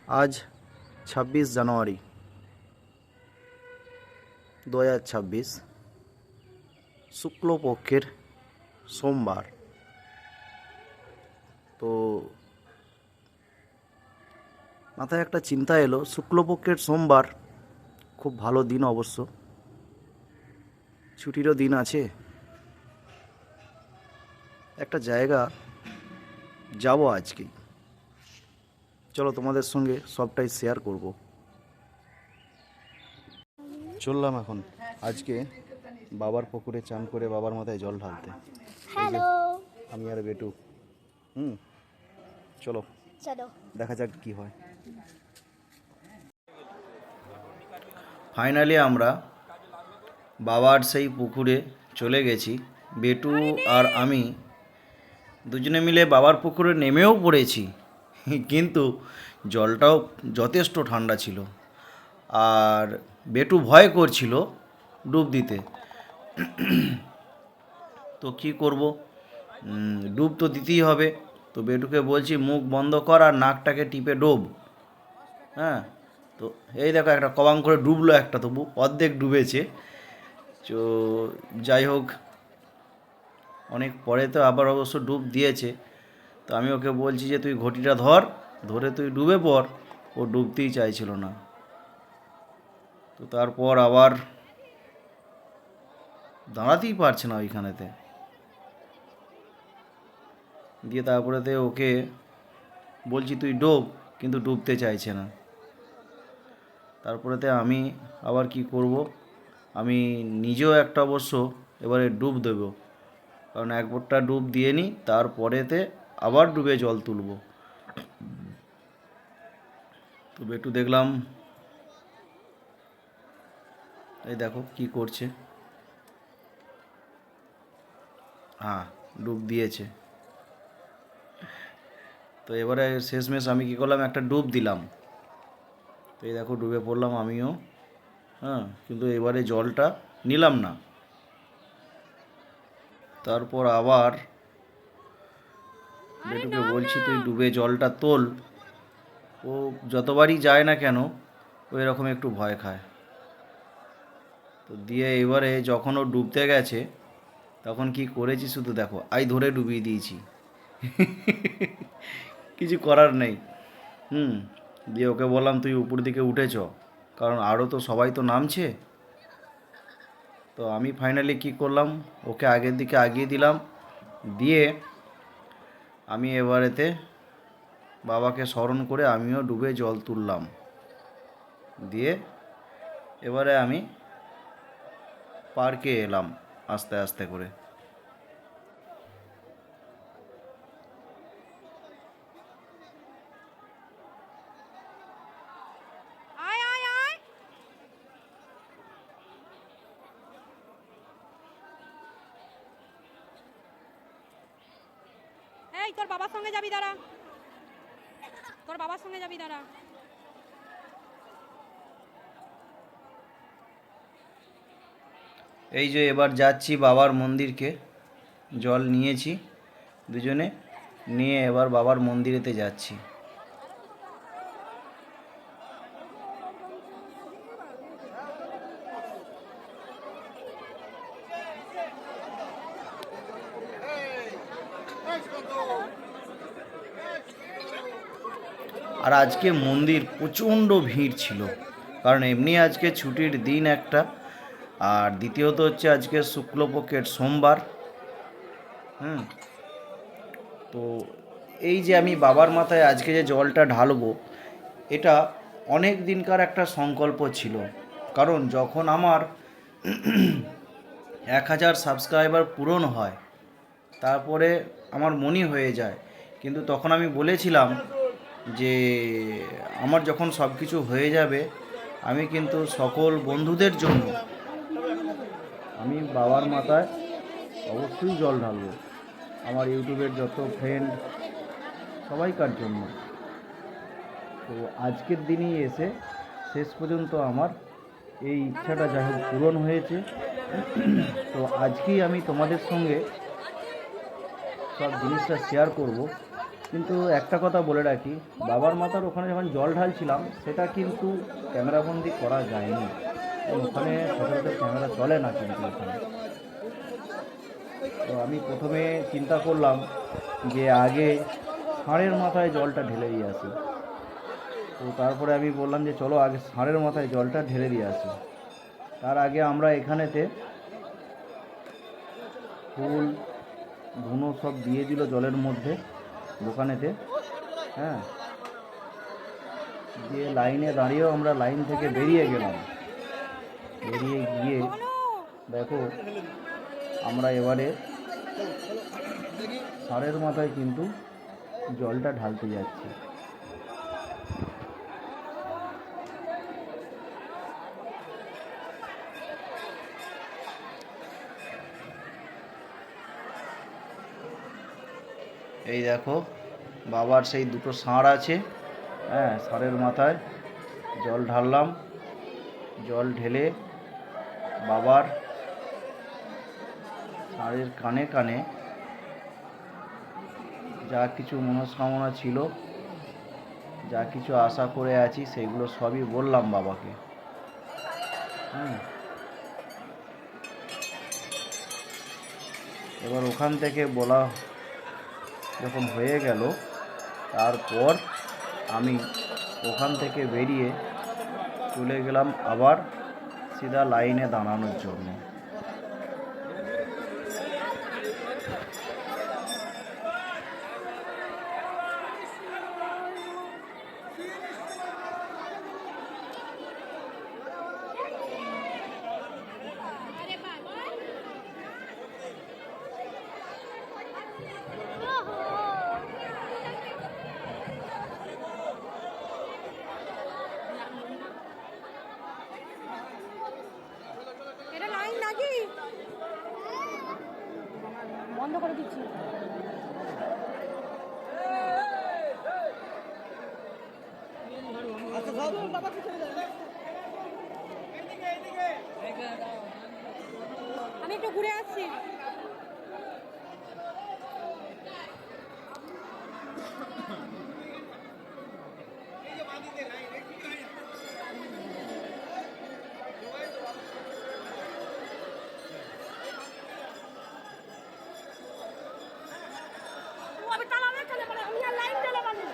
আজ ২৬ জানুয়ারি ২০২৬ শুক্লপক্ষের সোমবার। তো মাথায় একটা চিন্তা এলো, শুক্লপক্ষের সোমবার খুব ভালো দিন, অবশ্য ছুটিরও দিন আছে। একটা জায়গা যাব আজকেই, চলো তোমাদের সঙ্গে সবটাই শেয়ার করব। চললাম এখন আজকে বাবার পুকুরে চান করে বাবার মাথায় জল ঢালতে। হ্যালো, আমি আর বেটু। চলো চলো। দেখা যাক কি হয়। ফাইনালি আমরা বাবার সেই পুকুরে চলে গেছি। বেটু আর আমি দুজনে মিলে বাবার পুকুরে নেমেও পড়েছি, কিন্তু জলটাও যথেষ্ট ঠান্ডা ছিল। আর বেটু ভয় করছিল ডুব দিতে। তো কি করব, ডুব তো দিতেই হবে। তো বেটুকে বলছি মুখ বন্ধ কর আর নাকটাকে টিপে ডোব। হ্যাঁ, তো এই দেখো একটা কবাং করে ডুবলো, একটা তবু অর্ধেক ডুবেছে। তো যাই হোক, অনেক পরে তো আবার অবশ্য ডুব দিয়েছে। তো আমি ওকে বলছি যে তুই ঘটিটা ধরে তুই ডুবে পড়। ও ডুবতেই চাইছিল না। তো তারপর আবার দাঁড়াতেই পারছে না ওইখানেতে। দিয়ে তারপরেতে ওকে বলছি তুই ডোব, কিন্তু ডুবতে চাইছে না। তারপরেতে আমি আবার কি করব, আমি নিজেও একটা অবশ্য এবারে ডুব দেব, কারণ একবারটা ডুব দিয়ে নিই, তারপরেতে আবার ডুবে জল তুলব। তো বেটু দেখলাম, এই দেখো কি করছে। হ্যাঁ, ডুব দিয়েছে। তো এবারে শেষমেশ আমি কি করলাম, একটা ডুব দিলাম। তো এই দেখো ডুবে পড়লাম আমিও। হ্যাঁ, কিন্তু এবারে জলটা নিলাম না। তারপর আবার বেটুকে বলছি তুই ডুবে জলটা তোল। ও যতবারই যায় না কেন ও এরকম একটু ভয় খায়। তো দিয়ে এবারে যখন ও ডুবতে গেছে, তখন কি করেছি শুধু দেখো, ধরে ডুবিয়ে দিয়েছি। কিছু করার নেই। দিয়ে ওকে বললাম তুই উপর দিকে উঠে চ, কারণ আরও তো সবাই তো নামছে। তো আমি ফাইনালি কি করলাম, ওকে আগের দিকে আগিয়ে দিলাম। দিয়ে আমি এবারেতে বাবাকে স্মরণ করে আমিও ডুবে জল তুললাম। দিয়ে এবারে আমি পার্কে এলাম আস্তে আস্তে করে। আয় আয় আয়। এই তোর বাবার সঙ্গে যাবি, দাঁড়া। তোর বাবার সঙ্গে যাবি, দাঁড়া। এই যে এবার যাচ্ছি বাবার মন্দিরকে, জল নিয়েছি দুজনে, নিয়ে এবার বাবার মন্দিরেতে যাচ্ছি। আর আজকে মন্দির প্রচণ্ড ভিড় ছিল, কারণ এমনি আজকে ছুটির দিন একটা, আর দ্বিতীয়ত হচ্ছে আজকে শুক্লপক্ষের সোমবার। তো এই যে আমি বাবার মাথায় আজকে যে জলটা ঢালবো, এটা অনেক দিনকার একটা সংকল্প ছিল। কারণ যখন আমার ১,০০০ সাবস্ক্রাইবার পূরণ হয়, তারপরে আমার মনই হয়ে যায়। কিন্তু তখন আমি বলেছিলাম যে আমার যখন সব কিছু হয়ে যাবে, আমি কিন্তু সকল বন্ধুদের জন্য আমি বাবার মাথায় অবশ্যই জল ঢালবো, আমার ইউটিউবের যত ফ্রেন্ড সবাইকার জন্য। তো আজকের দিনই এসে শেষ পর্যন্ত আমার এই ইচ্ছাটা যাই হোক পূরণ হয়েছে। তো আজকেই আমি তোমাদের সঙ্গে সব জিনিসটা শেয়ার করব। কিন্তু একটা কথা বলে রাখি, বাবার মাথার ওখানে যখন জল ঢালছিলাম সেটা কিন্তু ক্যামেরাবন্দি করা যায়নি, কারণ ওখানে সচরাচর ক্যামেরা চলে না কিন্তু ওখানে। তো আমি প্রথমে চিন্তা করলাম যে আগে ষাঁড়ের মাথায় জলটা ঢেলে দিয়ে আসি। তো তারপরে আমি বললাম যে চলো আগে ষাঁড়ের মাথায় জলটা ঢেলে দিয়ে আসি। তার আগে আমরা এখানেতে ফুল ধুনো সব দিয়ে দিল জলের মধ্যে দোকানেতে। হ্যাঁ, দিয়ে লাইনে দাঁড়িয়েও আমরা লাইন থেকে বেরিয়ে গেলাম। বেরিয়ে গিয়ে দেখো আমরা এবারে ষাঁড়ের মাথায় কিন্তু জলটা ঢালতে যাচ্ছি। এই দেখো বাবার সেই দুটো ষাঁড় আছে, হ্যাঁ, ষাঁড়ের মাথায় জল ঢাললাম। জল ঢেলে বাবার ষাঁড়ের কানে কানে যা কিছু মনস্কামনা ছিল, যা কিছু আশা করে আছি সেগুলো সবই বললাম বাবাকে। হ্যাঁ, এবার ওখান থেকে বলা যখন হয়ে গেল, তারপর আমি ওখান থেকে বেরিয়ে চলে গেলাম আবার সিধা লাইনে দাঁড়ানোর জন্য। এটা লাইন নাকি বন্ধ করে দিচ্ছি। আমি একটু ঘুরে আসছি। আমি টালালে চলে মানে আমি আর লাইন চলে মানে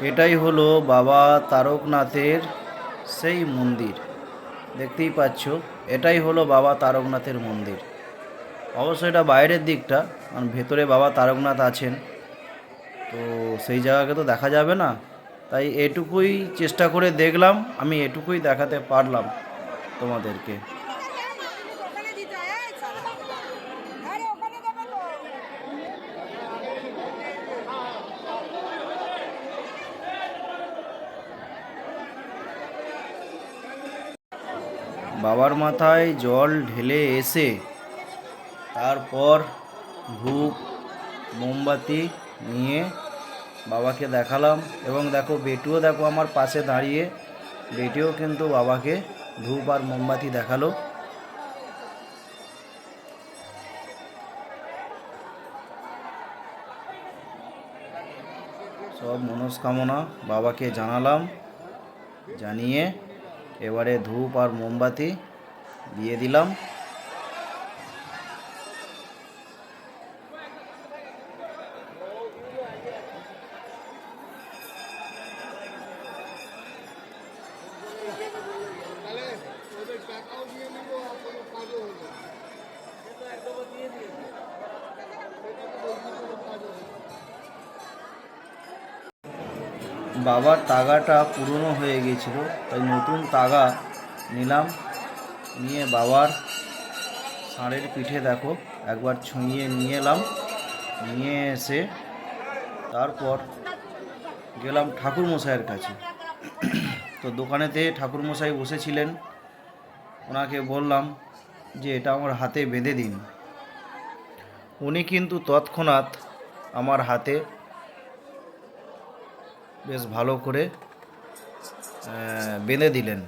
এটাই হলো বাবা তারকনাথের সেই মন্দির, দেখতেই পাচ্ছ। এটাই হলো বাবা তারকনাথের মন্দির। অবশ্যই এটা বাইরের দিকটা, কারণ ভেতরে বাবা তারকনাথ আছেন, তো সেই জায়গাকে তো দেখা যাবে না। তাই এটুকুই চেষ্টা করে দেখলাম, আমি এটুকুই দেখাতে পারলাম তোমাদেরকে। বাবার মাথায় জল ঢেলে এসে তারপর ধূপ মোমবাতি নিয়ে বাবাকে দেখালাম, এবং দেখো বেটুও দেখো আমার পাশে দাঁড়িয়ে, বেটিও কিন্তু বাবাকে ধূপ আর মোমবাতি দেখালো। সব মনস্কামনা বাবাকে জানালাম, জানিয়ে এবারে ধূপ আর মোমবাতি দিয়ে দিলাম। বাবার তাগাটা পুরনো হয়ে গিয়েছিল, তাই নতুন তাগা নিলাম, নিয়ে বাবার ষাঁড়ের পিঠে দেখো একবার ছুঁয়ে নিয়ে এলাম, নিয়ে এসে তারপর গেলাম ঠাকুরমশাইয়ের কাছে। তো দোকানেতে ঠাকুরমশাই বসেছিলেন, ওনাকে বললাম যে এটা আমার হাতে বেঁধে দিন। উনি কিন্তু তৎক্ষণাৎ আমার হাতে বেশ ভালো করে বেঁধে দিলেন।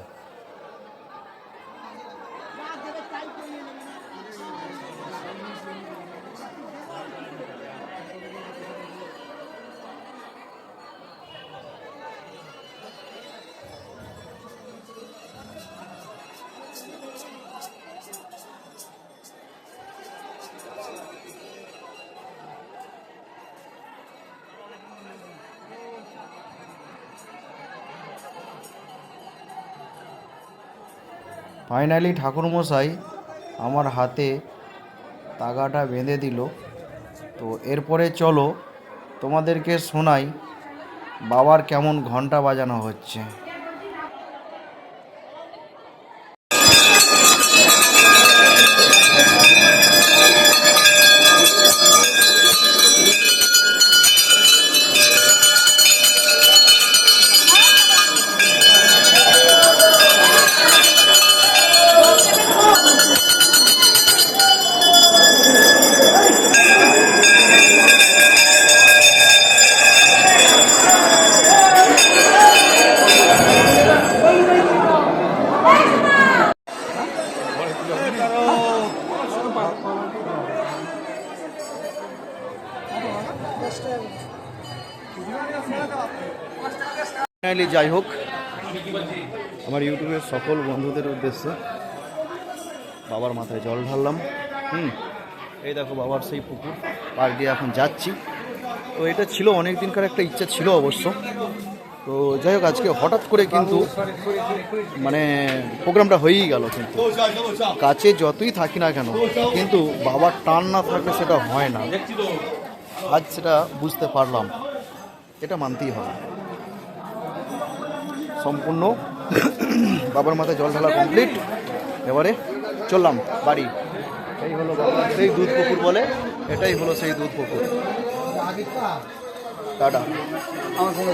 ফাইনালি ঠাকুরমশাই আমার হাতে তাগাটা বেঁধে দিল। তো এরপরে চলো তোমাদেরকে শোনাই বাবার কেমন ঘন্টা বাজানো হচ্ছে। ফাইনালি যাই হোক, আমার ইউটিউবের সকল বন্ধুদের উদ্দেশ্যে বাবার মাথায় জল ঢাললাম। এই দেখো বাবার সেই পুকুর, পার দিয়ে এখন যাচ্ছি। তো এটা ছিল অনেক দিনকার একটা ইচ্ছা ছিল অবশ্য। তো যাই হোক, আজকে হঠাৎ করে কিন্তু মানে প্রোগ্রামটা হয়েই গেল। কিন্তু কাছে যতই থাকি না কেন, কিন্তু বাবার টান না থাকলে সেটা হয় না। আজ সেটা বুঝতে পারলাম, এটা মানতেই হবে। সম্পূর্ণ বাবার মাথায় জল ঢালা কমপ্লিট। এবারে চললাম বাড়ি। এই হলো বাবার সেই দুধ পুকুর বলে, এটাই হলো সেই দুধ পুকুর। টাটা। আমার সঙ্গে